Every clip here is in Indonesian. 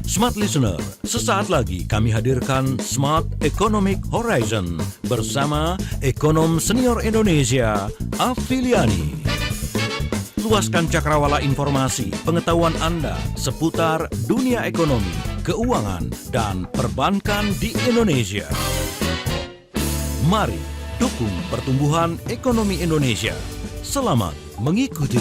Smart Listener, sesaat lagi kami hadirkan Smart Economic Horizon bersama ekonom senior Indonesia, Afiliani. Luaskan cakrawala informasi pengetahuan Anda seputar dunia ekonomi, keuangan, dan perbankan di Indonesia. Mari dukung pertumbuhan ekonomi Indonesia. Selamat mengikuti.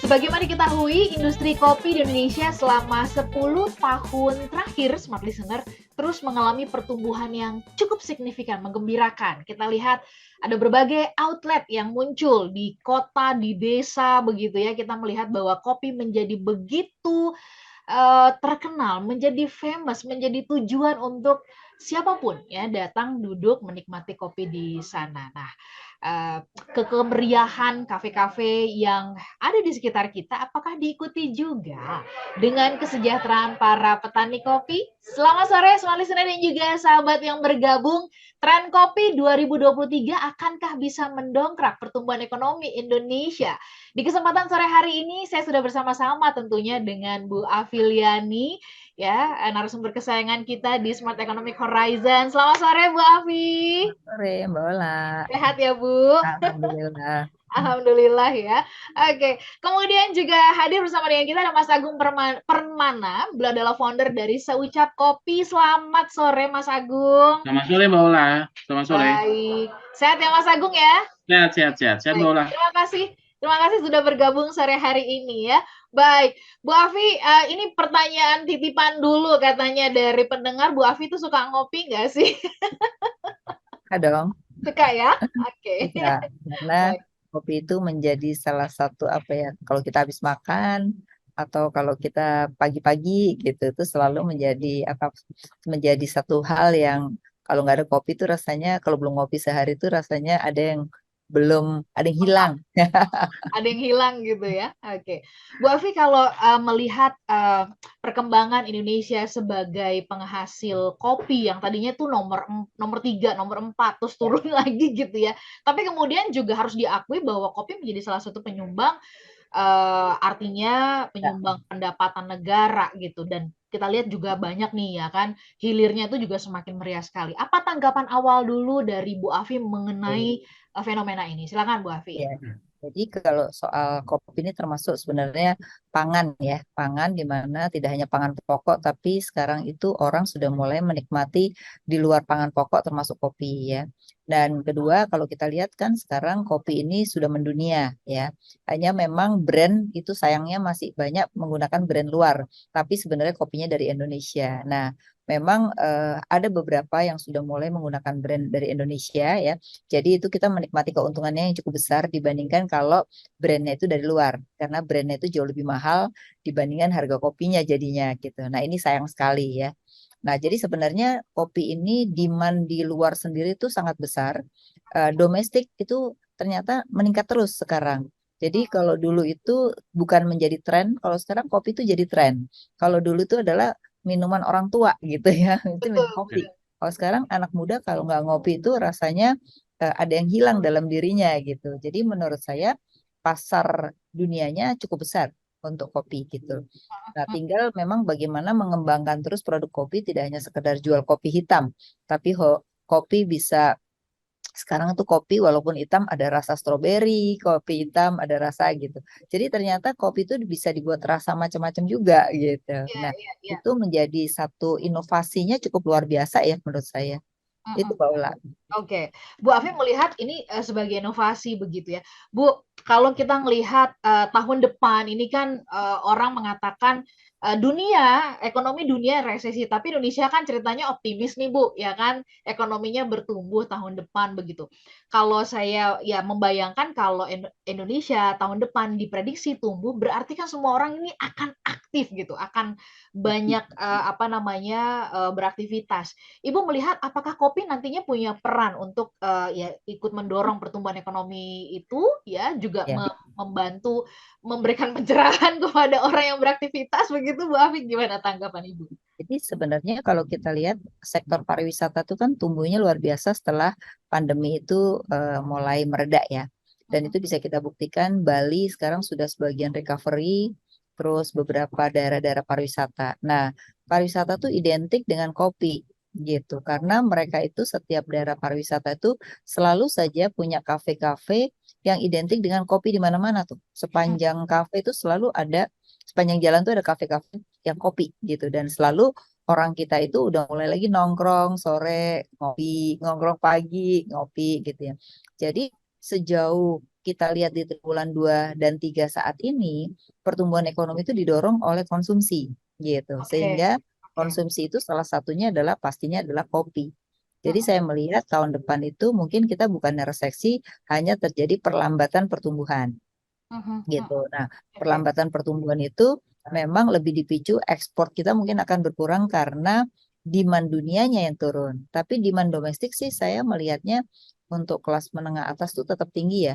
Sebagaimana diketahui, industri kopi di Indonesia selama 10 tahun terakhir, Smart Listener, terus mengalami pertumbuhan yang cukup signifikan, menggembirakan. Kita lihat ada berbagai outlet yang muncul di kota, di desa, begitu ya. Kita melihat bahwa kopi menjadi begitu terkenal, menjadi famous, menjadi tujuan untuk siapapun ya datang duduk menikmati kopi di sana. Nah, kemeriahan kafe-kafe yang ada di sekitar kita, apakah diikuti juga dengan kesejahteraan para petani kopi? Selamat sore, Smart Listener dan juga sahabat yang bergabung. Tren kopi 2023 akankah bisa mendongkrak pertumbuhan ekonomi Indonesia? Di kesempatan sore hari ini, saya sudah bersama-sama tentunya dengan Bu Afiliani, ya, narasumber kesayangan kita di Smart Economic Horizon. Selamat sore, Bu Afi. Sore, Mbak Ola. Sehat ya, Bu? Alhamdulillah. Alhamdulillah ya. Oke, kemudian juga hadir bersama dengan kita ada Mas Agung Permana. Beliau adalah founder dari Seucap Kopi. Selamat sore, Mas Agung. Selamat sore, Mbak Ola. Selamat sore. Baik. Sehat ya, Mas Agung ya? Sehat, Mbak Ola. Terima kasih sudah bergabung sore hari ini ya. Baik, Bu Afi, ini pertanyaan titipan dulu katanya dari pendengar. Bu Afi itu suka ngopi nggak sih? Suka dong. Suka ya? Oke. Ya, karena kopi itu menjadi salah satu kalau kita habis makan atau kalau kita pagi-pagi gitu itu selalu menjadi satu hal yang kalau nggak ada kopi itu rasanya kalau belum ngopi sehari itu rasanya ada yang hilang. Ada yang hilang gitu ya. Oke. Bu Afi, kalau melihat perkembangan Indonesia sebagai penghasil kopi yang tadinya tuh nomor 3, nomor 4 terus turun lagi gitu ya. Tapi kemudian juga harus diakui bahwa kopi menjadi salah satu penyumbang artinya penyumbang pendapatan negara gitu, dan kita lihat juga banyak nih ya kan, hilirnya itu juga semakin meriah sekali. Apa tanggapan awal dulu dari Bu Afi mengenai fenomena ini? Silakan Bu Afi. Ya. Jadi kalau soal kopi ini termasuk sebenarnya pangan ya, pangan di mana tidak hanya pangan pokok tapi sekarang itu orang sudah mulai menikmati di luar pangan pokok termasuk kopi ya. Dan kedua kalau kita lihat kan sekarang kopi ini sudah mendunia ya. Hanya memang brand itu sayangnya masih banyak menggunakan brand luar, tapi sebenarnya kopinya dari Indonesia. Nah, memang ada beberapa yang sudah mulai menggunakan brand dari Indonesia ya. Jadi itu kita menikmati keuntungannya yang cukup besar dibandingkan kalau brandnya itu dari luar. Karena brandnya itu jauh lebih mahal dibandingkan harga kopinya jadinya gitu. Nah ini sayang sekali ya. Nah jadi sebenarnya kopi ini demand di luar sendiri itu sangat besar. Domestik itu ternyata meningkat terus sekarang. Jadi kalau dulu itu bukan menjadi tren, kalau sekarang kopi itu jadi tren. Kalau dulu itu adalah minuman orang tua gitu ya, itu minum kopi. Kalau sekarang anak muda kalau nggak ngopi itu rasanya ada yang hilang dalam dirinya gitu. Jadi menurut saya pasar dunianya cukup besar untuk kopi gitu. Nah, tinggal memang bagaimana mengembangkan terus produk kopi tidak hanya sekedar jual kopi hitam, tapi kopi bisa sekarang tuh kopi walaupun hitam ada rasa stroberi, kopi hitam ada rasa gitu. Jadi ternyata kopi itu bisa dibuat rasa macam-macam juga gitu. Nah, itu menjadi satu inovasinya cukup luar biasa ya menurut saya. Itu Pak Ula. Oke, Bu Afi melihat ini sebagai inovasi begitu ya. Bu, kalau kita melihat tahun depan ini kan orang mengatakan ekonomi dunia resesi, tapi Indonesia kan ceritanya optimis nih Bu, ya kan, ekonominya bertumbuh tahun depan begitu. Kalau saya ya membayangkan kalau Indonesia tahun depan diprediksi tumbuh, berarti kan semua orang ini akan aktif gitu, akan banyak beraktivitas. Ibu melihat apakah kopi nantinya punya peran untuk ya ikut mendorong pertumbuhan ekonomi itu ya, juga Ya. membantu memberikan pencerahan kepada orang yang beraktivitas begitu, Bu Afif, gimana tanggapan Ibu? Jadi sebenarnya kalau kita lihat sektor pariwisata itu kan tumbuhnya luar biasa setelah pandemi itu mulai mereda ya. Dan itu bisa kita buktikan Bali sekarang sudah sebagian recovery, terus beberapa daerah-daerah pariwisata. Nah, pariwisata tuh identik dengan kopi gitu, karena mereka itu setiap daerah pariwisata itu selalu saja punya kafe-kafe yang identik dengan kopi di mana-mana tuh. Sepanjang kafe itu selalu ada, sepanjang jalan tuh ada kafe-kafe yang kopi gitu, dan selalu orang kita itu udah mulai lagi nongkrong sore ngopi, nongkrong pagi ngopi gitu ya. Jadi sejauh kita lihat di triwulan 2 dan 3 saat ini, pertumbuhan ekonomi itu didorong oleh konsumsi gitu. Oke, Sehingga oke. konsumsi itu salah satunya adalah pastinya adalah kopi. Jadi saya melihat tahun depan itu mungkin kita bukan resesi, hanya terjadi perlambatan pertumbuhan gitu. Nah, Oke. perlambatan pertumbuhan itu memang lebih dipicu, ekspor kita mungkin akan berkurang karena demand dunianya yang turun. Tapi demand domestik sih saya melihatnya untuk kelas menengah atas tuh tetap tinggi ya.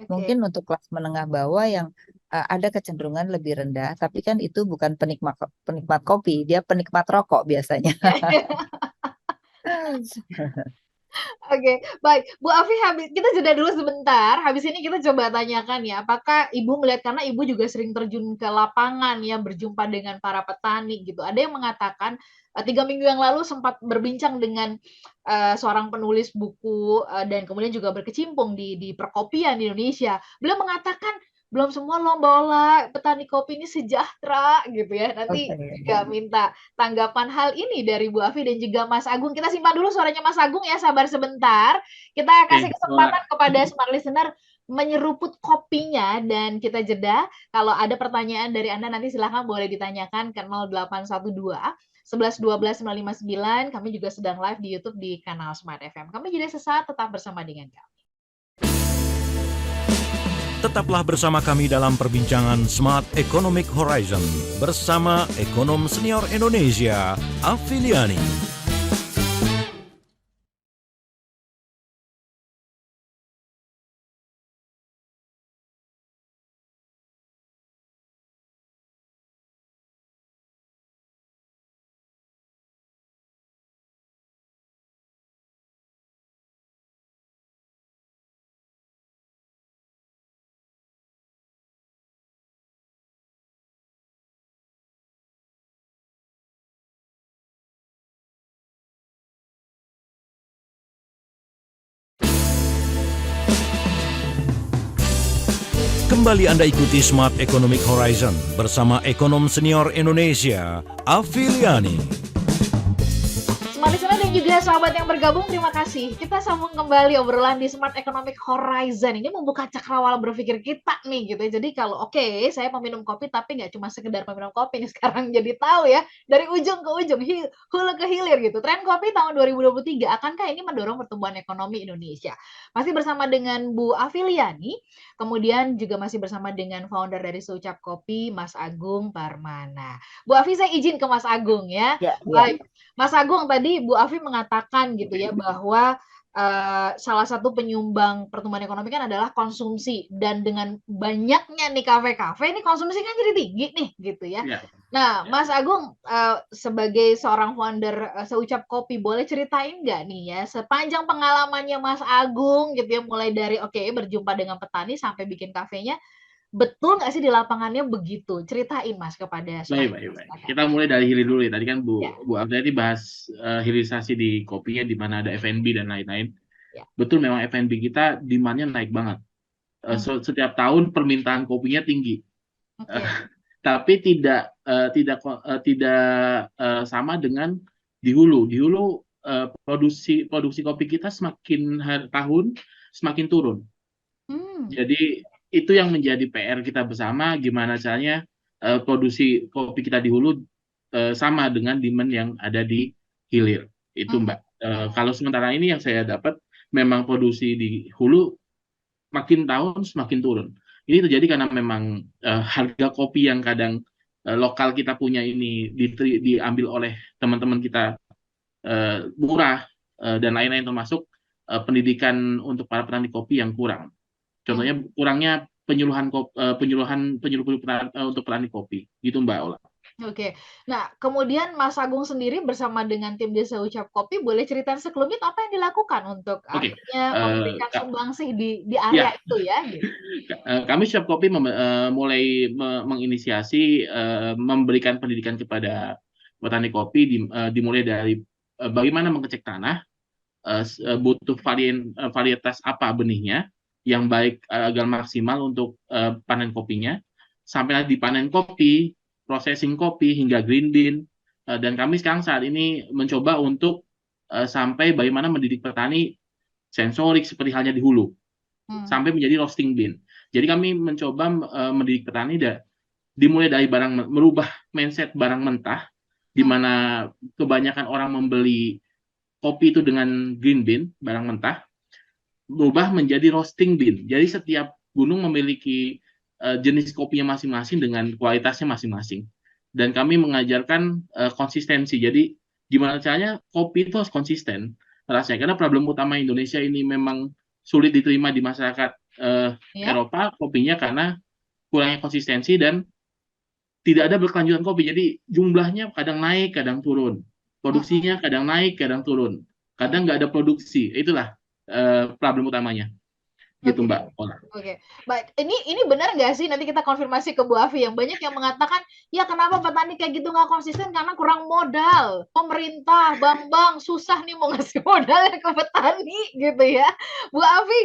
Oke. Mungkin untuk kelas menengah bawah yang ada kecenderungan lebih rendah, tapi kan itu bukan penikmat penikmat kopi, dia penikmat rokok biasanya. Oke, baik. Bu Afi, kita jeda dulu sebentar. Habis ini kita coba tanyakan ya, apakah Ibu melihat, karena Ibu juga sering terjun ke lapangan ya, berjumpa dengan para petani gitu. Ada yang mengatakan 3 minggu yang lalu sempat berbincang dengan seorang penulis buku dan kemudian juga berkecimpung di perkopian di Indonesia. Beliau mengatakan belum semua lomba petani kopi ini sejahtera gitu ya. Nanti Oke. juga minta tanggapan hal ini dari Bu Afi dan juga Mas Agung. Kita simpan dulu suaranya Mas Agung ya, sabar sebentar. Kita kasih kesempatan Oke. kepada smart listener menyeruput kopinya dan kita jeda. Kalau ada pertanyaan dari Anda nanti silahkan boleh ditanyakan ke 0812 11 12 959. Kami juga sedang live di YouTube di kanal Smart FM. Kami jeda sesaat, tetap bersama dengan kami. Tetaplah bersama kami dalam perbincangan Smart Economic Horizon bersama ekonom senior Indonesia, Afiliani. Kembali Anda ikuti Smart Economic Horizon bersama ekonom senior Indonesia, Afiliani. Smart listener dan juga sahabat yang bergabung, terima kasih. Kita sambung kembali obrolan di Smart Economic Horizon. Ini membuka cakrawala berpikir kita nih gitu ya. Jadi kalau saya peminum kopi tapi nggak cuma sekedar peminum kopi nih sekarang jadi tahu ya dari ujung ke ujung, hulu ke hilir gitu. Tren kopi tahun 2023, akankah ini mendorong pertumbuhan ekonomi Indonesia? Masih bersama dengan Bu Afiliani, kemudian juga masih bersama dengan founder dari Seucap Kopi, Mas Agung Parmana. Bu Afi, saya izin ke Mas Agung ya. Ya, ya. Baik. Mas Agung, tadi Bu Afi mengatakan gitu ya bahwa salah satu penyumbang pertumbuhan ekonomi kan adalah konsumsi, dan dengan banyaknya nih kafe-kafe, ini konsumsi kan jadi tinggi nih gitu ya. Ya. Nah, Mas Agung sebagai seorang founder Seucap Kopi, boleh ceritain nggak nih ya sepanjang pengalamannya Mas Agung gitu ya, mulai dari berjumpa dengan petani sampai bikin kafenya, betul nggak sih di lapangannya begitu? Ceritain Mas kepada Baik, smart baik, baik. listener. Kita mulai dari hilir dulu ya. Tadi kan Ya, Bu Afiati bahas hilirisasi di kopinya, di mana ada F&B dan lain-lain. ya. Betul, memang F&B kita demand-nya naik banget. Setiap tahun permintaan kopinya tinggi. Oke. Tapi tidak sama dengan di hulu. Di hulu produksi kopi kita semakin tahun semakin turun. Jadi itu yang menjadi PR kita bersama, gimana caranya produksi kopi kita di hulu sama dengan demand yang ada di hilir. Itu Mbak. Kalau sementara ini yang saya dapat, memang produksi di hulu makin tahun semakin turun. Ini terjadi karena memang harga kopi yang kadang lokal kita punya ini diambil oleh teman-teman kita murah, dan lain-lain, termasuk pendidikan untuk para petani kopi yang kurang. Contohnya kurangnya penyuluhan untuk petani kopi, gitu Mbak Ola. Oke. Nah, kemudian Mas Agung sendiri bersama dengan tim Desa Ucap Kopi, boleh ceritain sekelumit apa yang dilakukan untuk Oke, akhirnya memberikan Kak, sumbangsih di area ya, itu ya, gitu? kami Shop Kopi mulai menginisiasi memberikan pendidikan kepada petani kopi dimulai dari bagaimana mengecek tanah, butuh varietas apa benihnya yang baik agar maksimal untuk panen kopinya, sampai dipanen kopi, processing kopi hingga green bean. Dan kami sekarang saat ini mencoba untuk sampai bagaimana mendidik petani sensorik seperti halnya di hulu Hmm. sampai menjadi roasting bean. Jadi kami mencoba mendidik petani dimulai dari merubah mindset barang mentah, di Hmm. mana kebanyakan orang membeli kopi itu dengan green bean, barang mentah, berubah menjadi roasting bean. Jadi setiap gunung memiliki jenis kopinya masing-masing dengan kualitasnya masing-masing. Dan kami mengajarkan konsistensi. Jadi gimana caranya kopi itu harus konsisten rasanya. Karena problem utama Indonesia ini memang sulit diterima di masyarakat Ya. Eropa kopinya karena kurangnya konsistensi dan tidak ada berkelanjutan kopi. Jadi jumlahnya kadang naik, kadang turun. Hmm. Produksinya kadang naik, kadang turun. Kadang nggak ada produksi. Itulah problem utamanya. Gitu Oke. Mbak Ola. Oke, baik. Ini benar nggak sih? Nanti kita konfirmasi ke Bu Afi. Yang banyak yang mengatakan, ya kenapa petani kayak gitu nggak konsisten? Karena kurang modal. Pemerintah, bank-bank susah nih mau ngasih modalnya ke petani gitu ya. Bu Afi,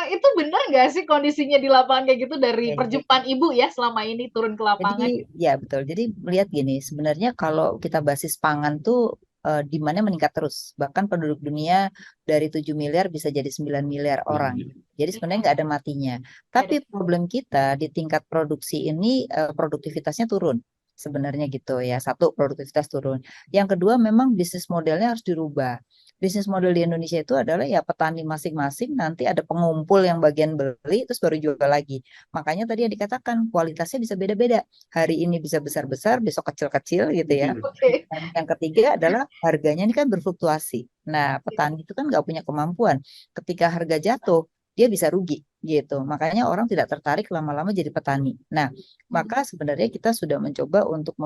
itu benar nggak sih kondisinya di lapangan kayak gitu dari Ya, jadi perjumpaan Ibu ya selama ini turun ke Jadi lapangan gitu? ya betul. Jadi melihat gini, sebenarnya kalau kita basis pangan tuh demandnya meningkat terus. Bahkan penduduk dunia dari 7 miliar bisa jadi 9 miliar orang. Jadi sebenarnya nggak ada matinya. Nggak Tapi ada. problem kita di tingkat produksi ini produktivitasnya turun. Sebenarnya gitu ya. Satu, produktivitas turun. Yang kedua, memang bisnis modelnya harus dirubah. Bisnis model di Indonesia itu adalah ya petani masing-masing nanti ada pengumpul yang bagian beli terus baru jual lagi. Makanya tadi yang dikatakan kualitasnya bisa beda-beda. Hari ini bisa besar-besar, besok kecil-kecil gitu ya. Oke. Dan yang ketiga adalah harganya ini kan berfluktuasi. Nah, petani itu kan nggak punya kemampuan. Ketika harga jatuh, dia bisa rugi gitu. Makanya orang tidak tertarik lama-lama jadi petani. Nah, maka sebenarnya kita sudah mencoba untuk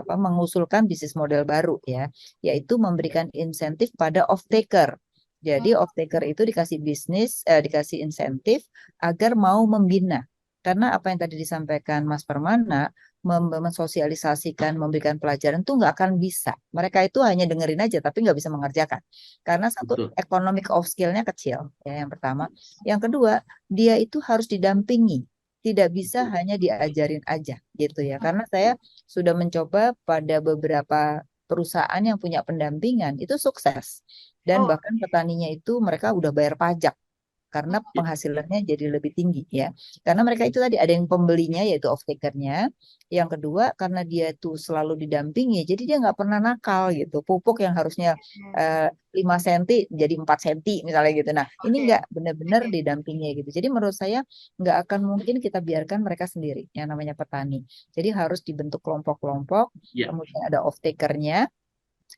mengusulkan bisnis model baru ya, yaitu memberikan insentif pada off-taker. Jadi off-taker itu dikasih dikasih insentif agar mau membina. Karena apa yang tadi disampaikan Mas Permana, mensosialisasikan, memberikan pelajaran itu nggak akan bisa. Mereka itu hanya dengerin aja, tapi nggak bisa mengerjakan. Karena satu, Betul. economic of skill-nya kecil, ya yang pertama. Yang kedua, dia itu harus didampingi. Tidak bisa hanya diajarin aja, gitu ya. Karena saya sudah mencoba pada beberapa perusahaan yang punya pendampingan, itu sukses. Dan Oh, bahkan petaninya itu mereka udah bayar pajak karena Ya, penghasilannya jadi lebih tinggi ya. Karena mereka itu tadi ada yang pembelinya yaitu off-takernya. Yang kedua karena dia itu selalu didampingi, jadi dia nggak pernah nakal gitu. Pupuk yang harusnya 5 cm jadi 4 cm misalnya gitu. Nah ini oke. nggak benar-benar didampingi gitu. Jadi menurut saya nggak akan mungkin kita biarkan mereka sendiri yang namanya petani. Jadi harus dibentuk kelompok-kelompok, ya, kemudian ada off-takernya.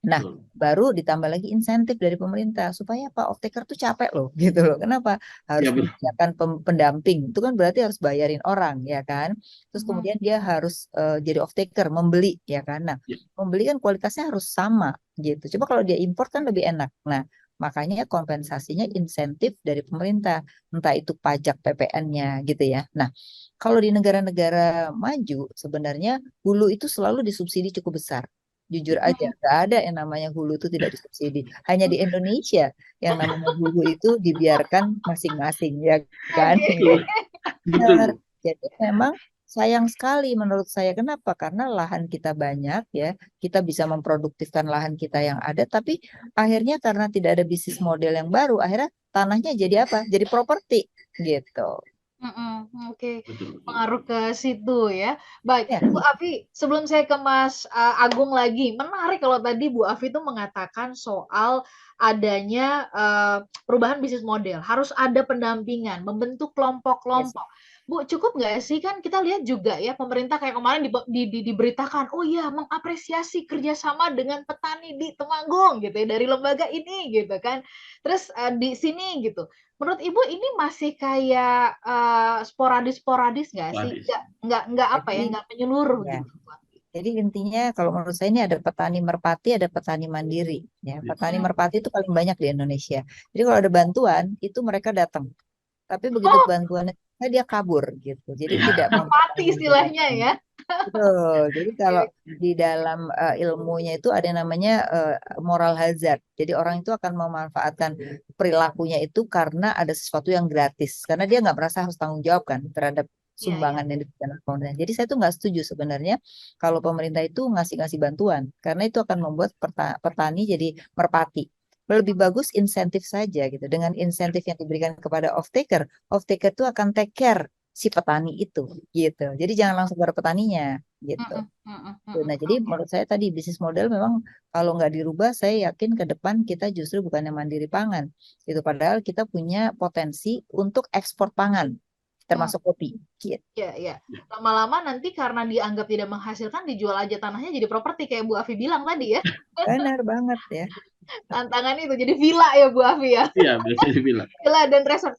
Nah, betul. baru ditambah lagi insentif dari pemerintah supaya Pak off-taker tuh capek loh, gitu loh. Kenapa? Harus Ya, betul. menyediakan pendamping. Itu kan berarti harus bayarin orang, ya kan? Terus Mhm. kemudian dia harus jadi off-taker, membeli, ya kan? Nah, Ya, membeli kan kualitasnya harus sama, gitu. Coba kalau dia import kan lebih enak. Nah, makanya kompensasinya insentif dari pemerintah, entah itu pajak PPN-nya, gitu ya. Nah, kalau di negara-negara maju, sebenarnya hulu itu selalu disubsidi cukup besar. Jujur aja, nggak ada yang namanya hulu itu tidak disubsidi. Hanya di Indonesia yang namanya hulu itu dibiarkan masing-masing, ya kan? Oke. betul. Benar. Betul. Jadi memang sayang sekali menurut saya. Kenapa? Karena lahan kita banyak ya, kita bisa memproduktifkan lahan kita yang ada, tapi akhirnya karena tidak ada bisnis model yang baru, akhirnya tanahnya jadi apa? Jadi properti gitu. Mhm, oke. Betul. Pengaruh ke situ ya. Baik, Ya. Bu Afi, sebelum saya ke Mas, Agung lagi, menarik kalau tadi Bu Afi itu mengatakan soal adanya, perubahan bisnis model, harus ada pendampingan, membentuk Yes. kelompok-kelompok. Bu, cukup nggak sih kan kita lihat juga ya pemerintah kayak kemarin diberitakan, "Oh iya, mengapresiasi kerjasama dengan petani di Temanggung," gitu ya, dari lembaga ini gitu kan. Terus, di sini gitu. Menurut Ibu ini masih kayak, sporadis-sporadis nggak sih? Wadis. Nggak apa ya, Jadi nggak menyeluruh ya. gitu, Bu? Jadi intinya kalau menurut saya ini ada petani merpati, ada petani mandiri. Ya, petani Hmm. merpati itu paling banyak di Indonesia. Jadi kalau ada bantuan itu mereka datang. Tapi begitu Oh, bantuannya dia kabur gitu. Jadi tidak merpati istilahnya memperhatikan. ya. Betul. Jadi kalau Oke. di dalam ilmunya itu ada namanya moral hazard. Jadi orang itu akan memanfaatkan perilakunya itu karena ada sesuatu yang gratis. Karena dia nggak merasa harus tanggung jawab kan terhadap Iya, iya. sumbangan yang diberikan oleh pemerintah. Jadi saya tuh nggak setuju sebenarnya kalau pemerintah itu ngasih-ngasih bantuan. Karena itu akan membuat petani jadi merpati. Lebih bagus insentif saja gitu. Dengan insentif yang diberikan kepada off-taker itu akan take care si petani itu gitu. Jadi jangan langsung pada petaninya gitu. Mm-mm, mm-mm, Nah, mm-mm. jadi Oke. menurut saya tadi bisnis model memang kalau nggak dirubah, saya yakin ke depan kita justru bukannya mandiri pangan. Itu padahal kita punya potensi untuk ekspor pangan, Hmm. termasuk kopi. Gitu. Ya, ya. Lama-lama nanti karena dianggap tidak menghasilkan, dijual aja tanahnya jadi properti kayak Bu Afi bilang tadi ya. Benar banget ya. Tantangan itu jadi villa ya Bu Afi ya. Iya, bisa dibilang. Villa dan resort.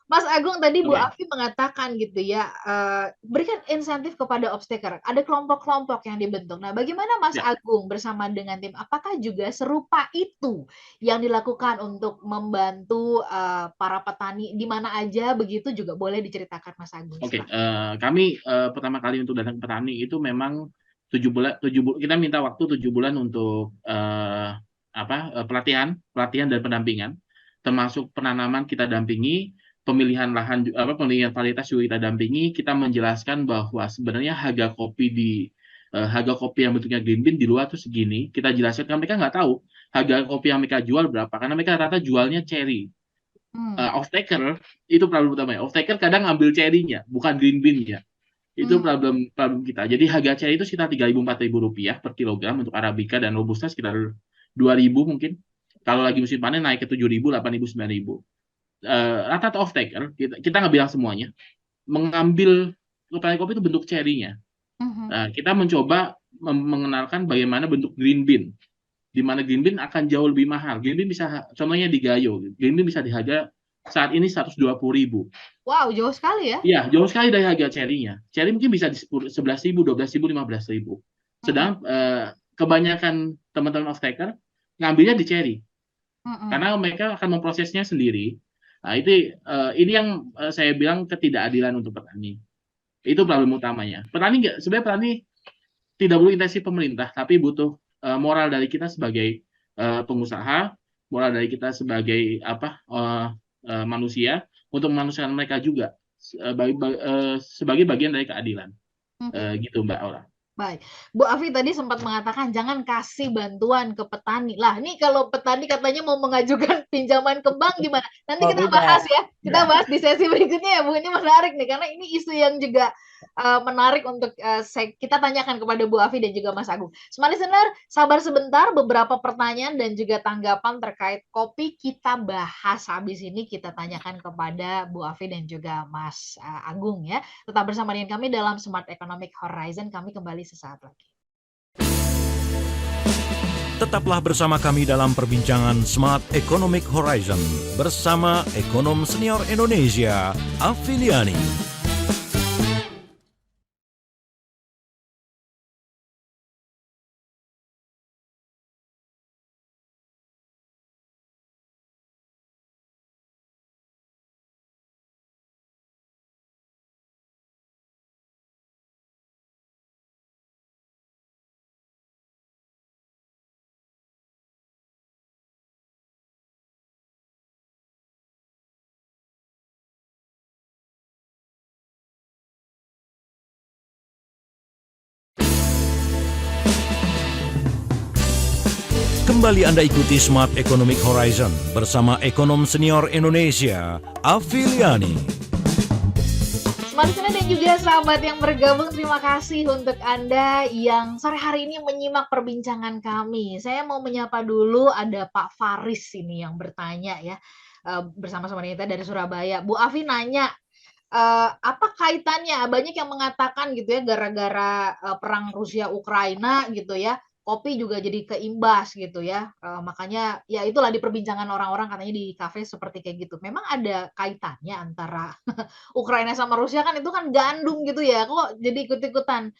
Mas Agung tadi Bu Oke. Afi mengatakan gitu ya, berikan insentif kepada obstaker. Ada kelompok-kelompok yang dibentuk. Nah, bagaimana Mas Ya. Agung bersama dengan tim? Apakah juga serupa itu yang dilakukan untuk membantu para petani di mana aja? Begitu juga boleh diceritakan Mas Agung. Oke, Silahkan. kami pertama kali untuk datang ke petani itu memang 7 bulan, kita minta waktu 7 bulan untuk pelatihan dan pendampingan, termasuk penanaman kita dampingi, pemilihan lahan, pemilihan varietas juga kita dampingi. Kita menjelaskan bahwa sebenarnya harga kopi yang bentuknya green bean di luar tuh segini. Kita jelaskan karena mereka nggak tahu harga kopi yang mereka jual berapa, karena mereka rata jualnya cherry. Off-taker itu problem utamanya. Off-taker kadang ngambil cherry-nya, bukan green bean-nya. Itu Hmm. problem kita. Jadi harga cherry itu sekitar 3.000-4.000 rupiah per kilogram untuk Arabica dan Robusta sekitar 2.000 mungkin. Kalau lagi musim panen naik ke 7.000, 8.000, 9.000. Rata-rata off-taker, kita nggak bilang semuanya, mengambil kepada kopi itu bentuk cherry-nya. Kita mencoba mengenalkan bagaimana bentuk green bean, di mana green bean akan jauh lebih mahal. Green bean bisa, contohnya di Gayo, green bean bisa di harga saat ini 120.000. Wow, jauh sekali ya. Iya, jauh sekali dari harga cherry-nya. Cherry mungkin bisa di 11.000, 12.000, 15.000. Sedang kebanyakan teman-teman off-taker ngambilnya di cherry, karena mereka akan memprosesnya sendiri. Nah, ini yang saya bilang ketidakadilan untuk petani. Itu problem utamanya. Sebenarnya petani tidak perlu intensif pemerintah, tapi butuh moral dari kita sebagai pengusaha, moral dari kita sebagai manusia untuk memanusiakan mereka juga sebagai bagian dari keadilan. Gitu Mbak Aura. Baik, Bu Afi tadi sempat mengatakan jangan kasih bantuan ke petani. Lah, nih kalau petani katanya mau mengajukan pinjaman ke bank gimana? Nanti Oh, kita beda. bahas ya. Kita bahas di sesi berikutnya ya, Bu. Ini menarik nih karena ini isu yang juga menarik untuk kita tanyakan kepada Bu Afi dan juga Mas Agung. Smart Listener, sabar sebentar, beberapa pertanyaan dan juga tanggapan terkait kopi kita bahas habis ini kita tanyakan kepada Bu Afi dan juga Mas Agung ya. Tetap bersama dengan kami dalam Smart Economic Horizon. Kami kembali sesaat lagi. Tetaplah bersama kami dalam perbincangan Smart Economic Horizon bersama ekonom senior Indonesia, Afiliani. Kembali Anda ikuti Smart Economic Horizon bersama ekonom senior Indonesia, Afiliani. Smart Listener dan juga sahabat yang bergabung, terima kasih untuk Anda yang sore hari ini menyimak perbincangan kami. Saya mau menyapa dulu ada Pak Faris ini yang bertanya ya, bersama-sama kita dari Surabaya. Bu Afi nanya, apa kaitannya? Banyak yang mengatakan gitu ya, gara-gara perang Rusia Ukraina gitu ya, kopi juga jadi keimbas gitu ya. Makanya ya itulah diperbincangan orang-orang katanya di kafe seperti kayak gitu. Memang ada kaitannya antara Ukraina sama Rusia kan itu kan gandum gitu ya, kok jadi ikut-ikutan,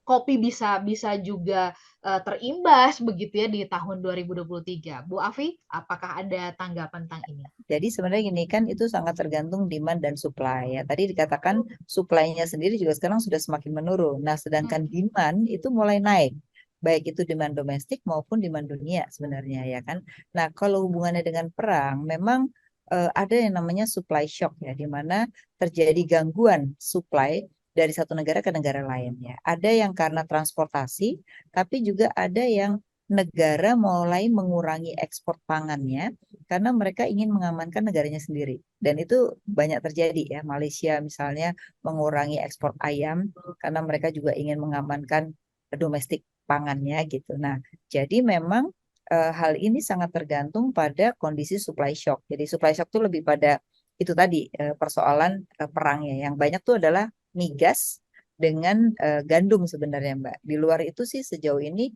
kopi bisa bisa juga, terimbas begitu ya di tahun 2023. Bu Afi, apakah ada tanggapan tentang ini? Jadi sebenarnya gini kan itu sangat tergantung demand dan supply ya. Tadi dikatakan supply-nya sendiri juga sekarang sudah semakin menurun. Nah, sedangkan demand itu mulai naik. Baik itu demand domestik maupun demand dunia sebenarnya ya kan. Nah, kalau hubungannya dengan perang memang ada yang namanya supply shock ya, di mana terjadi gangguan supply dari satu negara ke negara lain ya. Ada yang karena transportasi, tapi juga ada yang negara mulai mengurangi ekspor pangannya karena mereka ingin mengamankan negaranya sendiri. Dan itu banyak terjadi ya. Malaysia misalnya mengurangi ekspor ayam karena mereka juga ingin mengamankan domestik pangannya gitu. Nah, jadi memang hal ini sangat tergantung pada kondisi supply shock. Jadi supply shock itu lebih pada itu tadi persoalan perangnya. Yang banyak tuh adalah migas dengan gandum sebenarnya Mbak. Di luar itu sih sejauh ini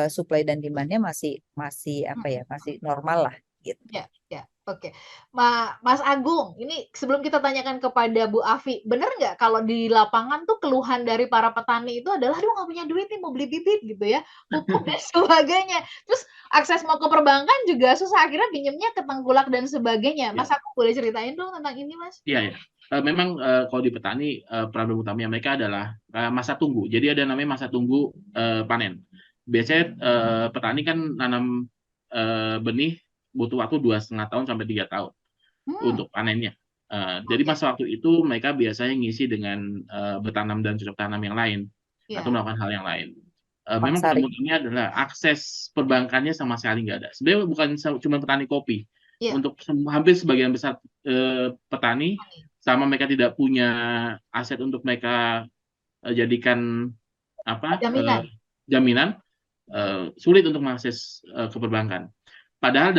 supply dan demand-nya masih masih apa ya, masih normal lah gitu. Ya, ya, oke. Mas Agung, ini sebelum kita tanyakan kepada Bu Afi, bener nggak kalau di lapangan tuh keluhan dari para petani itu adalah, aduh nggak punya duit nih mau beli bibit gitu ya, pupuk dan sebagainya. Terus akses mau ke perbankan juga susah, akhirnya pinjemnya ke tengkulak dan sebagainya. Mas Ya, Agung boleh ceritain dong tentang ini, Mas? iya, ya. Memang kalau di petani problem utamanya mereka adalah masa tunggu. Jadi ada namanya masa tunggu panen. Biasanya petani kan nanam benih butuh waktu 2,5 tahun sampai 3 tahun Hmm, untuk panennya. Jadi oke. masa waktu itu mereka biasanya ngisi dengan bertanam dan cocok tanam yang lain atau Ya. melakukan hal yang lain. Memang Pangsari. ketemuannya adalah akses perbankannya sama sekali nggak ada. Sebenarnya bukan cuma petani kopi. Iya, Untuk hampir sebagian besar petani, sama mereka tidak punya aset untuk mereka jadikan apa jaminan. jaminan, sulit untuk mengakses ke perbankan. Padahal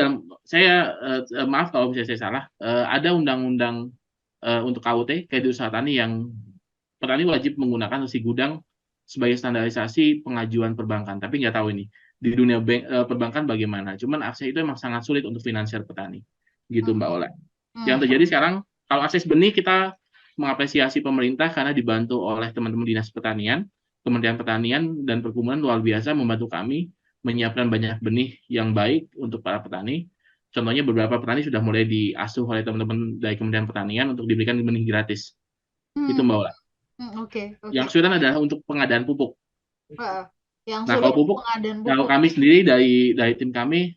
maaf kalau misalnya saya salah, ada undang-undang untuk KUT, kredit usaha tani, yang petani wajib menggunakan isi gudang sebagai standarisasi pengajuan perbankan. Tapi nggak tahu ini di dunia perbankan bagaimana. Cuman akses itu memang sangat sulit untuk finansial petani, gitu Mbak Ola. Hmm, Yang terjadi sekarang, kalau akses benih, kita mengapresiasi pemerintah karena dibantu oleh teman-teman dinas pertanian, Kementerian Pertanian dan Perkebunan luar biasa membantu kami menyiapkan banyak benih yang baik untuk para petani. Contohnya beberapa petani sudah mulai diasuh oleh teman-teman dari Kementerian Pertanian untuk diberikan benih gratis. Itu hmm, Mbak Ola. oke, oke. Yang kesulitan adalah untuk pengadaan pupuk. Heeh. Yang Nah, sulit kalau pupuk, pengadaan kalau pupuk. kami sendiri dari tim kami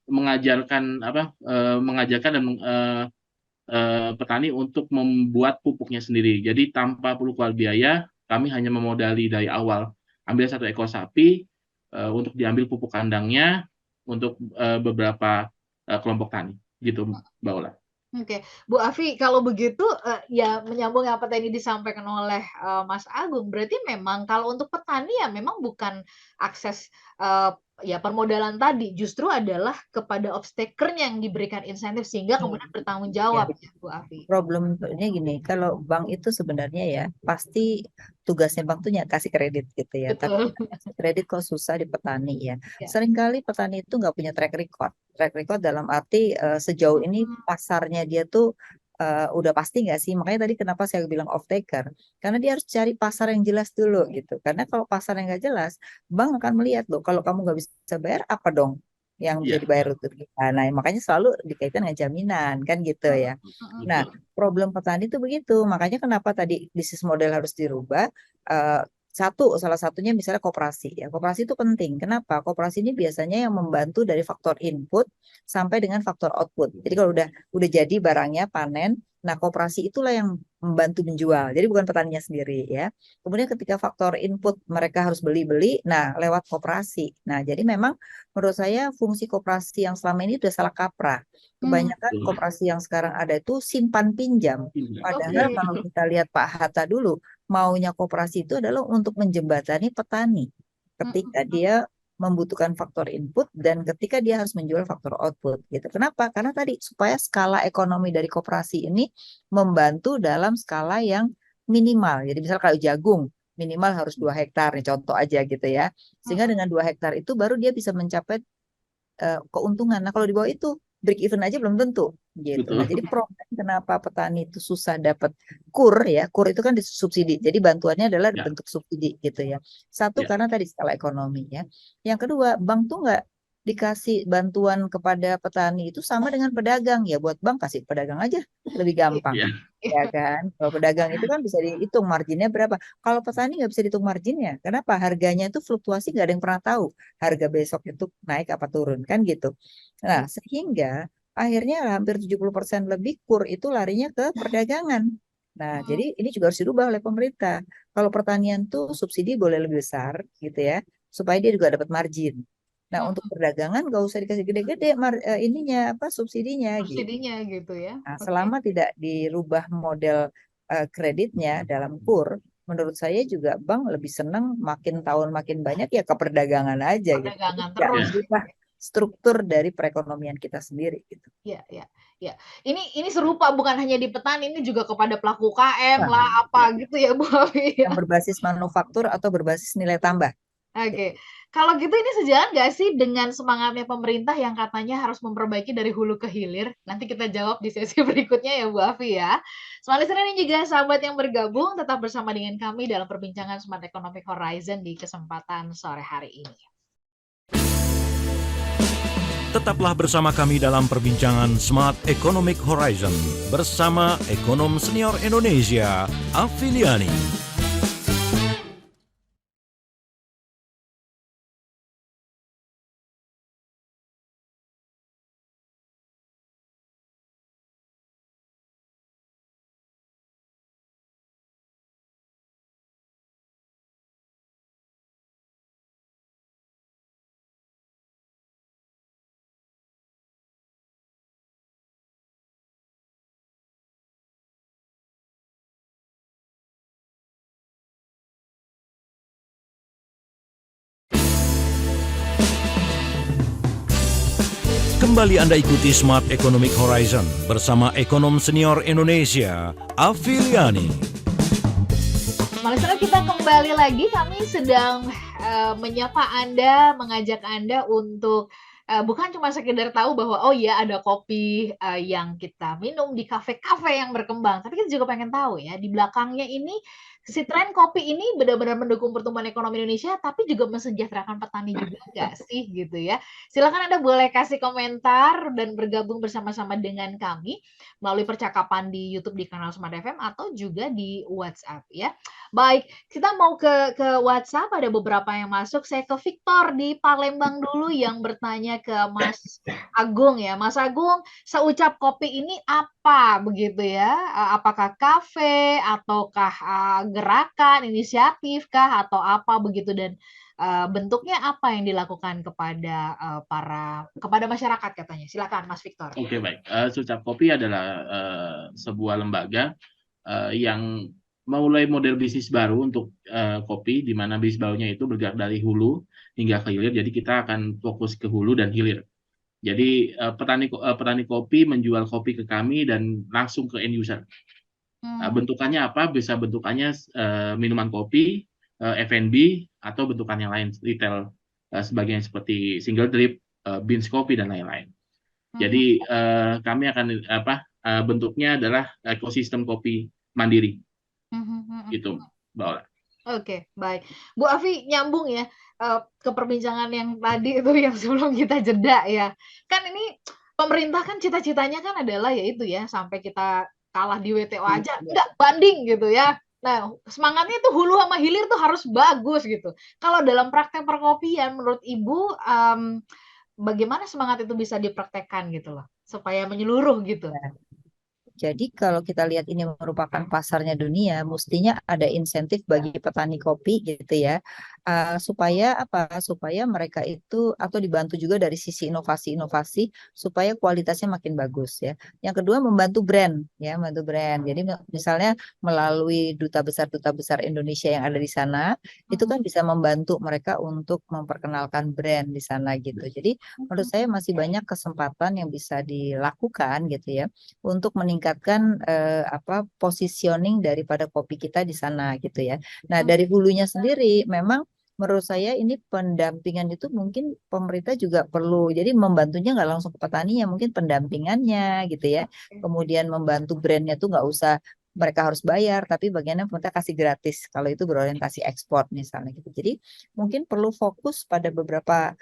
mengajarkan mengajarkan dan petani untuk membuat pupuknya sendiri. Jadi tanpa perlu keluar biaya, kami hanya memodali dari awal. Ambil 1 ekor sapi untuk diambil pupuk kandangnya untuk beberapa kelompok tani. Gitu, Mbak Ola. Oke, Bu Afi, kalau begitu, ya menyambung apa tadi disampaikan oleh, Mas Agung, berarti memang kalau untuk petani ya memang bukan akses, ya permodalan tadi, justru adalah kepada off-taker-nya yang diberikan insentif sehingga kemudian bertanggung Ya. jawab ya, Bu Afi? Problemnya gini, kalau bank itu sebenarnya ya pasti tugasnya bank tuh kasih kredit gitu ya. Tapi Betul. kasih kredit kok susah di petani ya. Ya. Seringkali petani itu nggak punya track record. Track record dalam arti sejauh ini pasarnya dia tuh udah pasti nggak sih? Makanya tadi kenapa saya bilang off taker. Karena dia harus cari pasar yang jelas dulu gitu. Karena kalau pasar yang nggak jelas, bank akan melihat loh. Kalau kamu nggak bisa bayar apa dong yang bisa Iya, dibayar untuk kita. Nah, makanya selalu dikaitkan dengan jaminan kan gitu ya. Nah, betul. problem petani itu begitu. Makanya kenapa tadi bisnis model harus dirubah? Eh, salah satunya misalnya koperasi ya. Koperasi itu penting. Kenapa? Koperasi ini biasanya yang membantu dari faktor input sampai dengan faktor output. Jadi kalau udah jadi barangnya panen, nah koperasi itulah yang membantu menjual. Jadi bukan petaninya sendiri ya. Kemudian ketika faktor input mereka harus beli-beli, nah lewat koperasi. Nah, jadi memang menurut saya fungsi koperasi yang selama ini sudah salah kaprah. Kebanyakan Betul. koperasi yang sekarang ada itu simpan pinjam. Padahal Oke. kalau kita lihat Pak Hatta dulu, maunya koperasi itu adalah untuk menjembatani petani. Ketika dia membutuhkan faktor input dan ketika dia harus menjual faktor output gitu. Kenapa? Karena tadi supaya skala ekonomi dari koperasi ini membantu dalam skala yang minimal. Jadi misal kalau jagung, minimal harus 2 hektar nih contoh aja gitu ya. Sehingga dengan 2 hektar itu baru dia bisa mencapai keuntungan. Nah, kalau di bawah itu break even aja belum tentu gitu. Nah, betul. jadi problem kenapa petani itu susah dapat kur ya. Kur itu kan disubsidi. Jadi bantuannya adalah Ya, bentuk subsidi gitu ya. Satu ya, karena tadi skala ekonomi ya. Yang kedua, bank tuh nggak dikasih bantuan kepada petani itu sama dengan pedagang ya. Buat bank kasih pedagang aja lebih gampang. ya, Ya kan, kalau pedagang itu kan bisa dihitung marginnya berapa. Kalau petani nggak bisa dihitung marginnya, kenapa? Harganya itu fluktuasi nggak ada yang pernah tahu. Harga besok itu naik apa turun kan gitu. Nah, sehingga akhirnya hampir 70% lebih kur itu larinya ke perdagangan. Nah, jadi ini juga harus dirubah oleh pemerintah. Kalau pertanian tuh subsidi boleh lebih besar gitu ya, supaya dia juga dapat margin. Nah, untuk perdagangan nggak usah dikasih gede-gede ininya apa subsidinya gitu. Subsidinya gitu ya. Nah, Oke. selama tidak dirubah model kreditnya dalam kur, menurut saya juga bank lebih senang makin tahun makin banyak ya ke perdagangan aja gitu. Tapi Perdagangan tidak terus. ya. merubah struktur dari perekonomian kita sendiri gitu. Ya, ya, ya. Ini serupa bukan hanya di petani, ini juga kepada pelaku UKM Nah, lah Ya. apa gitu ya Bu Afi ya. yang berbasis manufaktur atau berbasis nilai tambah. Oke. Kalau gitu ini sejalan nggak sih dengan semangatnya pemerintah yang katanya harus memperbaiki dari hulu ke hilir? Nanti kita jawab di sesi berikutnya ya Bu Afi ya. Smart Listener dan juga sahabat yang bergabung tetap bersama dengan kami dalam perbincangan Smart Economic Horizon di kesempatan sore hari ini. Tetaplah bersama kami dalam perbincangan Smart Economic Horizon bersama ekonom senior Indonesia, Afiliani. Kembali Anda ikuti Smart Economic Horizon bersama ekonom senior Indonesia, Afiliani. Listener, kita kembali lagi. Kami sedang menyapa Anda, mengajak Anda untuk bukan cuma sekedar tahu bahwa oh ya ada kopi yang kita minum di kafe-kafe yang berkembang, tapi kita juga pengen tahu ya di belakangnya ini si tren kopi ini benar-benar mendukung pertumbuhan ekonomi Indonesia, tapi juga mensejahterakan petani juga nggak sih gitu ya? Silakan Anda boleh kasih komentar dan bergabung bersama-sama dengan kami melalui percakapan di YouTube di kanal Smart FM atau juga di WhatsApp ya. Baik, kita mau ke WhatsApp, ada beberapa yang masuk. Saya ke Victor di Palembang dulu yang bertanya ke Mas Agung ya. Mas Agung, seucap kopi ini apa begitu ya? Apakah kafe ataukah gerakan, inisiatif kah atau apa begitu dan bentuknya apa yang dilakukan kepada masyarakat katanya. Silakan Mas Victor. Oke, baik. Sucap Kopi adalah sebuah lembaga yang mulai model bisnis baru untuk kopi, di mana bisnis barunya itu bergerak dari hulu hingga ke hilir. Jadi kita akan fokus ke hulu dan hilir. Jadi petani kopi menjual kopi ke kami dan langsung ke end user. Bentukannya apa? Bisa bentukannya minuman kopi, F&B, atau bentukan yang lain, retail, sebagian seperti single drip, beans kopi, dan lain-lain. Jadi kami akan bentuknya adalah ekosistem kopi mandiri, gitu, Mbak Ola. Oke, baik. Bu Afi nyambung ya ke perbincangan yang tadi itu yang sebelum kita jeda ya. Kan ini pemerintah kan cita-citanya kan adalah yaitu ya sampai kita kalah di WTO aja nggak banding gitu ya. Nah, semangatnya itu hulu sama hilir tuh harus bagus gitu. Kalau dalam praktek perkopian menurut Ibu bagaimana semangat itu bisa dipraktekkan gitu loh supaya menyeluruh gitu. Jadi kalau kita lihat ini merupakan pasarnya dunia, mestinya ada insentif bagi petani kopi gitu ya, supaya apa? Supaya mereka itu atau dibantu juga dari sisi inovasi-inovasi supaya kualitasnya makin bagus ya. Yang kedua membantu brand ya, membantu brand. Jadi misalnya melalui duta besar Indonesia yang ada di sana, itu kan bisa membantu mereka untuk memperkenalkan brand di sana gitu. Jadi menurut saya masih banyak kesempatan yang bisa dilakukan gitu ya untuk meningkatkan positioning daripada kopi kita di sana gitu ya. Nah, dari hulunya sendiri memang menurut saya ini pendampingan itu mungkin pemerintah juga perlu. Jadi membantunya nggak langsung ke petaninya, mungkin pendampingannya gitu ya. Kemudian membantu brandnya tuh nggak usah mereka harus bayar, tapi bagiannya pemerintah kasih gratis kalau itu berorientasi ekspor misalnya gitu. Jadi mungkin perlu fokus pada beberapa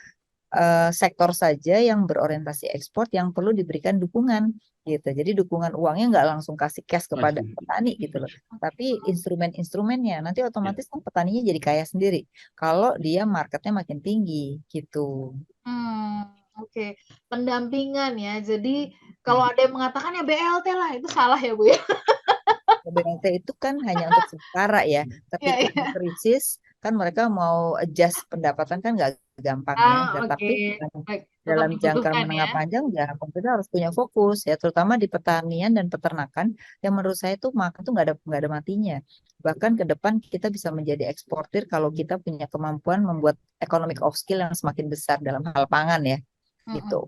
sektor saja yang berorientasi ekspor yang perlu diberikan dukungan gitu. Jadi dukungan uangnya nggak langsung kasih cash kepada Masih. petani gitu loh, tapi instrumen-instrumennya nanti Ya. otomatis kan petaninya jadi kaya sendiri kalau dia marketnya makin tinggi gitu. Oke. Pendampingan ya. Jadi kalau ada yang mengatakan ya BLT lah, itu salah ya Bu ya? BLT itu kan hanya untuk sementara ya. Iya, Ketika iya. krisis kan mereka mau adjust pendapatan kan nggak gampang ya. Dan Oke. tapi Baik, tetap dalam jangka dibutuhkan ya. menengah panjang ya pemerintah harus punya fokus ya, terutama di pertanian dan peternakan yang menurut saya tuh makan tuh nggak ada matinya. Bahkan ke depan kita bisa menjadi eksportir kalau kita punya kemampuan membuat economic of skill yang semakin besar dalam hal pangan ya gitu.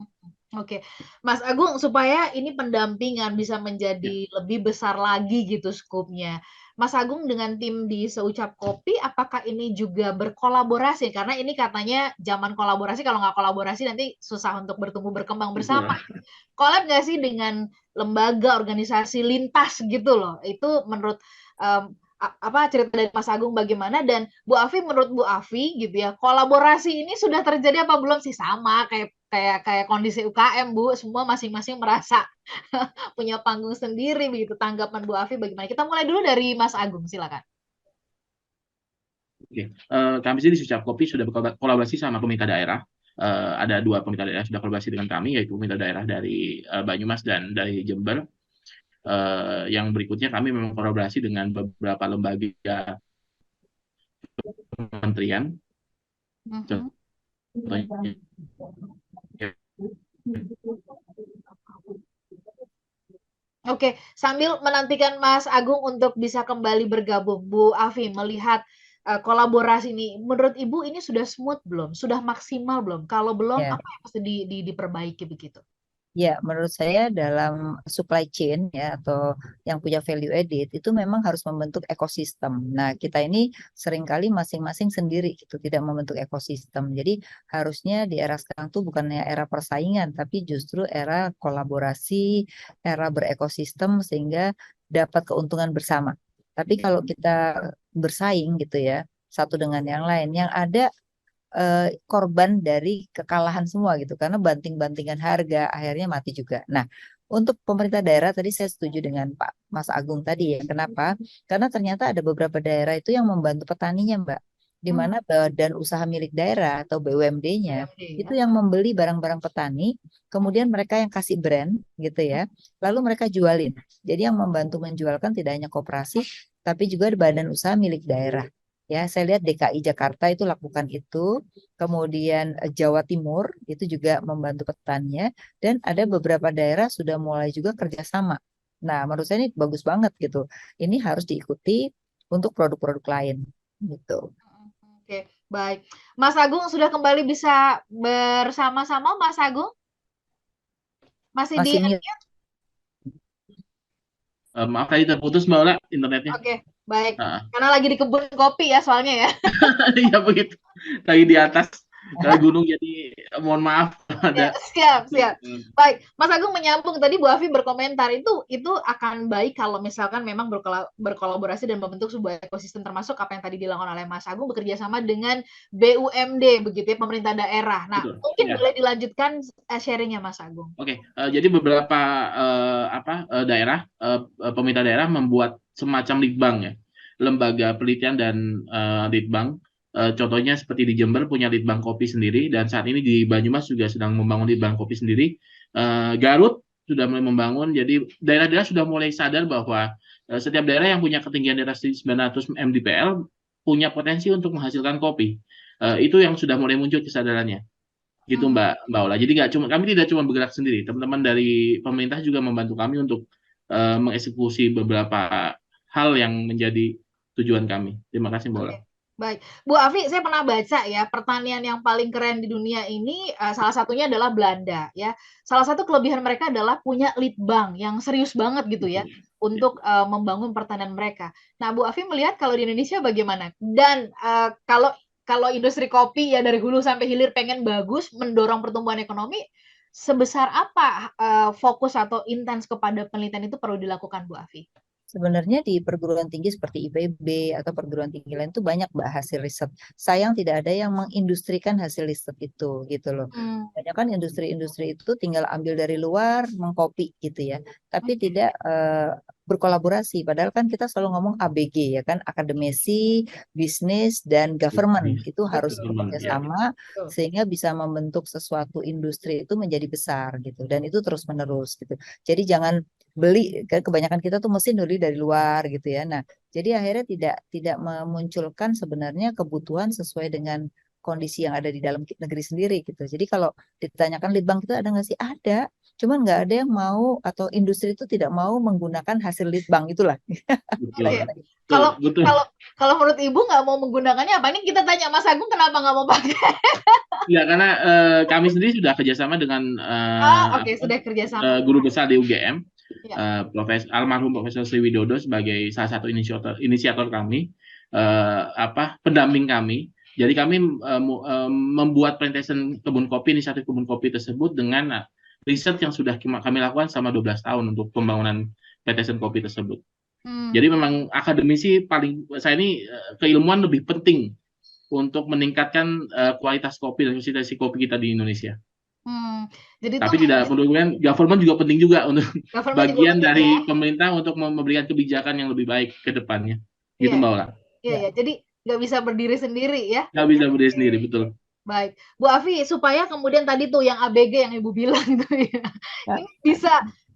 Oke, Mas Agung, supaya ini pendampingan bisa menjadi lebih besar lagi gitu skupnya. Mas Agung dengan tim di Seucap Kopi, apakah ini juga berkolaborasi? Karena ini katanya zaman kolaborasi, kalau nggak kolaborasi nanti susah untuk bertumbuh berkembang bersama. Betul. Collab nggak sih dengan lembaga, organisasi lintas gitu loh? Itu menurut apa cerita dari Mas Agung bagaimana, dan Bu Afi, menurut Bu Afi gitu ya, kolaborasi ini sudah terjadi apa belum sih? Sama kayak kondisi UKM Bu, semua masing-masing merasa punya panggung sendiri begitu. Tanggapan Bu Afi bagaimana? Kita mulai dulu dari Mas Agung, silakan. Oke. Kami sih di Sucap Kopi sudah berkolaborasi sama pemerintah daerah. Ada dua pemerintah daerah sudah kolaborasi dengan kami, yaitu pemerintah daerah dari Banyumas dan dari Jember. Yang berikutnya kami memang kolaborasi dengan beberapa lembaga kementerian. Contohnya Oke, sambil menantikan Mas Agung untuk bisa kembali bergabung, Bu Afi melihat kolaborasi ini, menurut Ibu ini sudah smooth belum? Sudah maksimal belum? Kalau belum, Ya. apa yang mesti diperbaiki begitu? Ya, menurut saya dalam supply chain ya atau yang punya value added itu memang harus membentuk ekosistem. Nah, kita ini seringkali masing-masing sendiri gitu, tidak membentuk ekosistem. Jadi harusnya di era sekarang tuh bukannya era persaingan, tapi justru era kolaborasi, era berekosistem sehingga dapat keuntungan bersama. Tapi kalau kita bersaing gitu ya, satu dengan yang lain, yang ada korban dari kekalahan semua gitu karena banting-bantingan harga akhirnya mati juga. Nah, untuk pemerintah daerah tadi saya setuju dengan Pak Mas Agung tadi ya. Kenapa? Karena ternyata ada beberapa daerah itu yang membantu petaninya, Mbak. Di mana badan usaha milik daerah atau BUMD-nya itu yang membeli barang-barang petani, kemudian mereka yang kasih brand gitu ya, lalu mereka jualin. Jadi yang membantu menjualkan tidak hanya koperasi, tapi juga badan usaha milik daerah. Ya, saya lihat DKI Jakarta itu lakukan itu, kemudian Jawa Timur itu juga membantu petaninya, dan ada beberapa daerah sudah mulai juga kerjasama. Nah, menurut saya ini bagus banget gitu. Ini harus diikuti untuk produk-produk lain gitu. Oke, baik. Mas Agung sudah kembali bisa bersama-sama, Mas Agung? Masih di Masih maaf tadi terputus Mbak Ola internetnya. Oke, baik. Nah, Karena lagi di kebun kopi ya soalnya ya. ya begitu. Lagi di atas gunung, jadi mohon maaf Ya, ada. siap. Baik, Mas Agung menyambung tadi Bu Afi berkomentar itu akan baik kalau misalkan memang berkolaborasi dan membentuk sebuah ekosistem, termasuk apa yang tadi dilakukan oleh Mas Agung bekerja sama dengan BUMD begitu ya, pemerintah daerah. Nah, Betul. mungkin Ya. boleh dilanjutkan sharingnya Mas Agung. Oke, jadi beberapa daerah, pemerintah daerah membuat semacam litbang ya, lembaga penelitian dan litbang. Contohnya seperti di Jember punya litbang kopi sendiri, dan saat ini di Banyumas juga sedang membangun litbang kopi sendiri. Garut sudah mulai membangun, jadi daerah-daerah sudah mulai sadar bahwa setiap daerah yang punya ketinggian di atas 900 mdpl punya potensi untuk menghasilkan kopi. Itu yang sudah mulai muncul kesadarannya. Gitu Mbak Ola. Jadi kami tidak cuma bergerak sendiri, teman-teman dari pemerintah juga membantu kami untuk mengeksekusi beberapa hal yang menjadi tujuan kami. Terima kasih Mbak Ola. Oke, baik. Bu Afi, saya pernah baca ya, pertanian yang paling keren di dunia ini salah satunya adalah Belanda ya. Salah satu kelebihan mereka adalah punya lead bank yang serius banget gitu ya untuk membangun pertanian mereka. Nah, Bu Afi melihat kalau di Indonesia bagaimana? Dan kalau industri kopi ya dari hulu sampai hilir pengen bagus, mendorong pertumbuhan ekonomi, sebesar apa fokus atau intens kepada penelitian itu perlu dilakukan, Bu Afi? Sebenarnya di perguruan tinggi seperti IPB atau perguruan tinggi lain itu banyak Mbak hasil riset. Sayang tidak ada yang mengindustrikan hasil riset itu gitu loh. Banyak kan industri-industri itu tinggal ambil dari luar, mengcopy gitu ya. Tapi tidak berkolaborasi. Padahal kan kita selalu ngomong ABG ya kan, akademisi, bisnis, dan government itu harus bekerja sama sehingga bisa membentuk sesuatu industri itu menjadi besar gitu. Dan itu terus menerus gitu. Jadi jangan beli, kan kebanyakan kita tuh mesin beli dari luar gitu ya. Nah, jadi akhirnya tidak memunculkan sebenarnya kebutuhan sesuai dengan kondisi yang ada di dalam negeri sendiri gitu. Jadi kalau ditanyakan lead bank itu ada nggak sih? Ada. Cuman nggak ada yang mau atau industri itu tidak mau menggunakan hasil lead bank itulah. Kalau menurut Ibu nggak mau menggunakannya apa? Ini kita tanya Mas Agung kenapa nggak mau pakai? Ya karena kami sendiri sudah kerjasama dengan sudah kerjasama guru besar di UGM. Almarhum Profesor Sri Widodo sebagai salah satu inisiator kami, pendamping kami. Jadi kami membuat plantation kebun kopi, inisiatif kebun kopi tersebut dengan riset yang sudah kami lakukan selama 12 tahun untuk pembangunan plantation kopi tersebut. Jadi memang akademisi saya ini keilmuan lebih penting untuk meningkatkan kualitas kopi dan konsistensi kopi kita di Indonesia. Tapi tidak perlu kemudian government juga penting juga untuk bagian dari pemerintah untuk memberikan kebijakan yang lebih baik ke depannya. Gitu Mbak Ola. Iya, jadi nggak bisa berdiri sendiri ya? Nggak bisa berdiri sendiri, betul. Baik, Bu Afi, supaya kemudian tadi tuh yang ABG yang Ibu bilang tuh ya, ini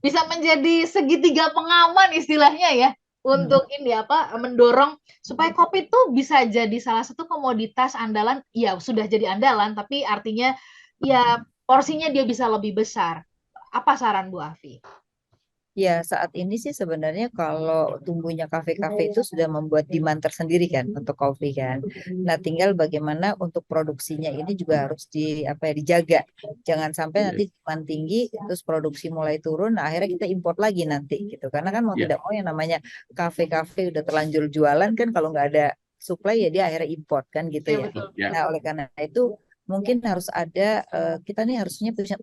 bisa menjadi segitiga pengaman istilahnya ya, untuk mendorong supaya kopi itu bisa jadi salah satu komoditas andalan. Ya sudah jadi andalan, tapi artinya ya porsinya dia bisa lebih besar. Apa saran Bu Afi? Ya, saat ini sih sebenarnya kalau tumbuhnya kafe-kafe itu sudah membuat demand tersendiri kan untuk kopi kan. Nah, tinggal bagaimana untuk produksinya ini juga harus dijaga. Jangan sampai nanti demand tinggi terus produksi mulai turun, nah akhirnya kita import lagi nanti gitu. Karena kan mau tidak mau yang namanya kafe-kafe udah terlanjur jualan kan, kalau nggak ada supply ya dia akhirnya import kan gitu ya. Nah, oleh karena itu mungkin harus ada kita nih harusnya punya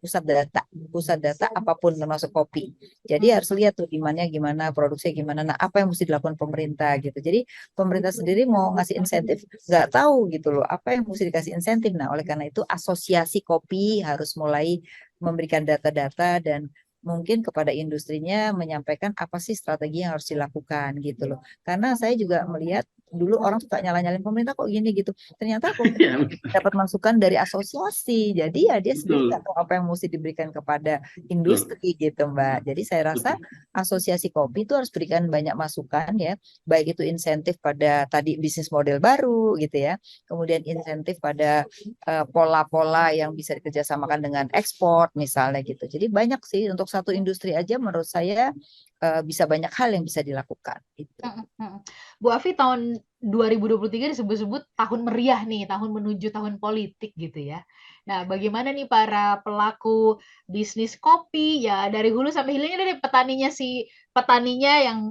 pusat data apapun termasuk kopi. Jadi harus lihat tuh demand-nya gimana, produksinya gimana. Nah, apa yang mesti dilakukan pemerintah gitu. Jadi pemerintah sendiri mau ngasih insentif nggak tahu gitu loh apa yang mesti dikasih insentif. Nah, oleh karena itu asosiasi kopi harus mulai memberikan data-data dan mungkin kepada industrinya menyampaikan apa sih strategi yang harus dilakukan gitu loh. Karena saya juga melihat dulu orang suka nyala-nyalin pemerintah kok gini gitu. Ternyata pemerintah dapat masukan dari asosiasi. Jadi ya dia sendiri nggak tahu apa yang mesti diberikan kepada industri gitu Mbak. Jadi saya rasa asosiasi kopi itu harus berikan banyak masukan ya. Baik itu insentif pada tadi bisnis model baru gitu ya. Kemudian insentif pada pola-pola yang bisa dikerjasamakan dengan ekspor misalnya gitu. Jadi banyak sih untuk satu industri aja menurut saya bisa banyak hal yang bisa dilakukan. Gitu. Bu Afi, tahun 2023 disebut-sebut tahun meriah nih, tahun menuju tahun politik gitu ya. Nah, bagaimana nih para pelaku bisnis kopi ya dari hulu sampai hilirnya, dari petaninya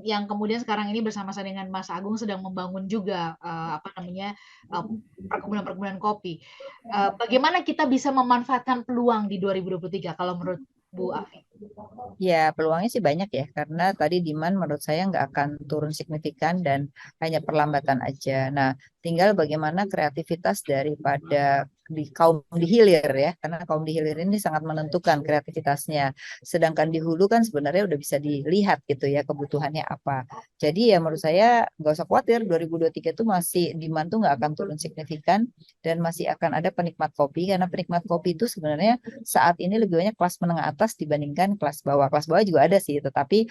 yang kemudian sekarang ini bersama-sama dengan Mas Agung sedang membangun juga perkebunan-perkebunan kopi. Bagaimana kita bisa memanfaatkan peluang di 2023 kalau menurut Bu Afi? Ya, peluangnya sih banyak ya, karena tadi demand menurut saya nggak akan turun signifikan dan hanya perlambatan aja. Nah, tinggal bagaimana kreativitas daripada di kaum di hilir ya, karena kaum di hilir ini sangat menentukan kreativitasnya. Sedangkan di hulu kan sebenarnya udah bisa dilihat gitu ya kebutuhannya apa. Jadi ya menurut saya nggak usah khawatir, 2023 itu masih demand tuh nggak akan turun signifikan dan masih akan ada penikmat kopi, karena penikmat kopi itu sebenarnya saat ini lebih banyak kelas menengah atas dibandingkan kelas bawah. Kelas bawah juga ada sih, tetapi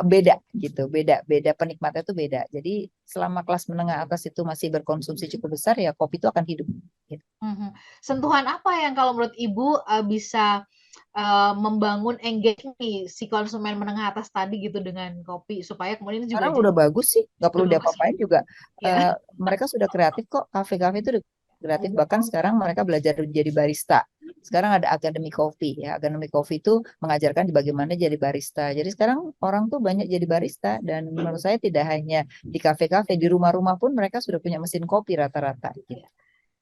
beda gitu, beda penikmatnya itu beda. Jadi selama kelas menengah atas itu masih berkonsumsi cukup besar ya kopi itu akan hidup. Gitu. Sentuhan apa yang kalau menurut Ibu bisa membangun engage nih si konsumen menengah atas tadi gitu dengan kopi supaya kemudian juga sekarang udah bagus sih, nggak perlu Udah bagus. diapa-apain juga. Ya. Mereka sudah kreatif kok, kafe-kafe itu udah kreatif, bahkan sekarang mereka belajar jadi barista. Sekarang ada akademi kopi ya, akademi kopi itu mengajarkan di bagaimana jadi barista. Jadi sekarang orang tuh banyak jadi barista, dan menurut saya tidak hanya di kafe-kafe, di rumah-rumah pun mereka sudah punya mesin kopi rata-rata gitu.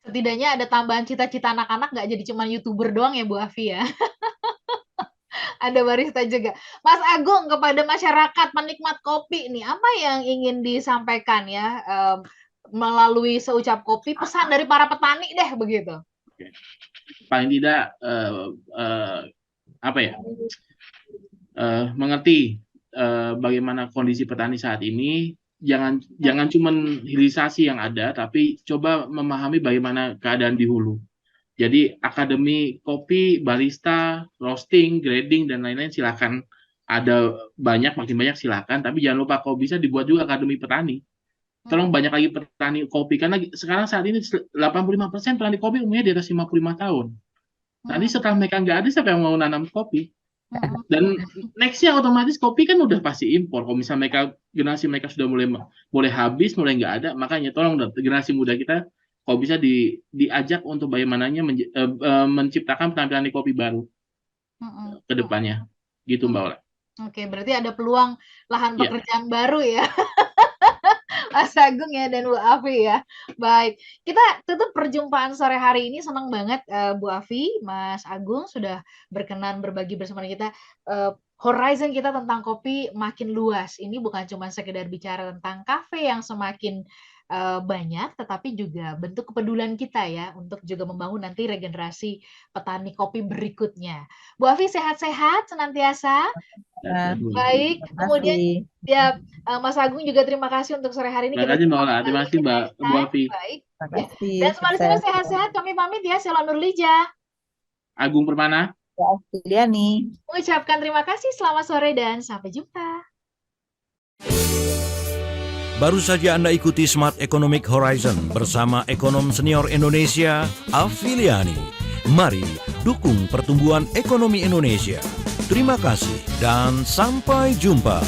Setidaknya ada tambahan cita-cita anak-anak, nggak jadi cuma YouTuber doang ya Bu Afi ya. Ada barista juga. Mas Agung, kepada masyarakat penikmat kopi nih, apa yang ingin disampaikan ya melalui seucap kopi, pesan dari para petani deh begitu. Paling tidak mengerti bagaimana kondisi petani saat ini. Jangan cuma hilirisasi yang ada, tapi coba memahami bagaimana keadaan di hulu. Jadi akademi kopi, barista, roasting, grading, dan lain-lain silakan. Ada banyak, makin banyak silakan. Tapi jangan lupa kalau bisa dibuat juga akademi petani. Tolong banyak lagi petani kopi. Karena sekarang saat ini 85% petani kopi umumnya di atas 55 tahun. Nanti setelah mereka nggak ada, siapa yang mau nanam kopi? Dan nextnya otomatis kopi kan udah pasti impor. Kalau misalnya generasi mereka sudah mulai habis, mulai nggak ada, makanya tolong generasi muda kita kalau bisa diajak untuk bagaimananya menciptakan petani kopi baru ke depannya. Gitu Mbak Ola. Oke, berarti ada peluang lahan pekerjaan baru ya. Mas Agung ya dan Bu Afi ya. Baik, kita tutup perjumpaan sore hari ini. Senang banget Bu Afi, Mas Agung sudah berkenan berbagi bersama kita. Horizon kita tentang kopi makin luas. Ini bukan cuma sekedar bicara tentang kafe yang semakin banyak, tetapi juga bentuk kepedulian kita ya untuk juga membangun nanti regenerasi petani kopi berikutnya. Bu Afi sehat-sehat senantiasa. Baik, kemudian ya Mas Agung juga terima kasih untuk sore hari ini. Terima kasih Mbak Ola, terima kasih Mbak Bu Afi. Baik. Dan semuanya sehat-sehat. Kami pamit ya. Sela Nurlija. Agung Permana. Liani. Mengucapkan terima kasih. Selamat sore dan sampai jumpa. Baru saja Anda ikuti Smart Economic Horizon bersama ekonom senior Indonesia, Afiliani. Mari dukung pertumbuhan ekonomi Indonesia. Terima kasih dan sampai jumpa.